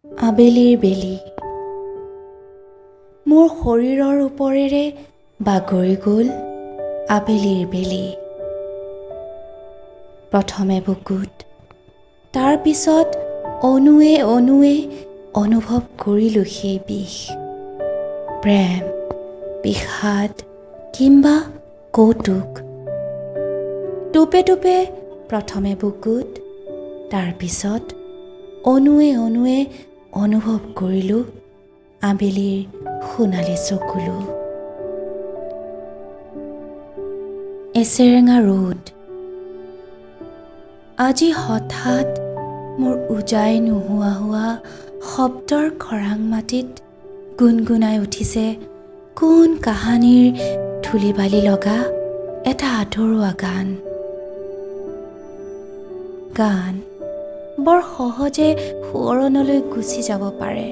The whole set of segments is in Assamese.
আবেলিৰ বেলি মোৰ শৰীৰৰ ওপৰেৰে বাগৰি গ'ল আবেলিৰ বেলি। প্ৰথমে বুকুত, তাৰ পিছত অনুৱে অনুৱে অনুভৱ কৰিলোঁ সেই বিষ। প্ৰেম, বিষাদ কিম্বা কৌতুক। টোপে টোপে প্ৰথমে বুকুত, তাৰ পিছত অনুৱে অনুৱে অনুভৱ কৰিলোঁ আবেলিৰ সোণালী চকুলো। এছেৰেঙা ৰ'দ। আজি হঠাৎ মোৰ উজাই নোহোৱা হোৱা শব্দৰ খৰাং মাটিত গুণগুণাই উঠিছে কোন কাহানিৰ ধূলি বালি লগা এটা আধৰুৱা গান। গান বৰ সহজে সোঁৱৰণলৈ গুচি যাব পাৰে।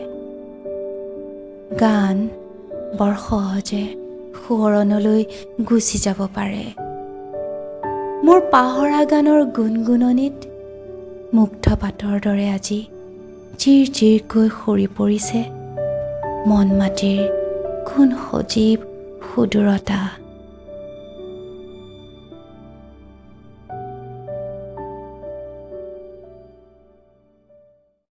গান বৰ সহজে সোঁৱৰণলৈ গুচি যাব পাৰে। মোৰ পাহৰা গানৰ গুণগুণনিত মুগ্ধ পাতৰ দৰে আজি জিৰ জিৰকৈ সৰি পৰিছে মন মাটিৰ কোন সজীৱ সুদূৰতা।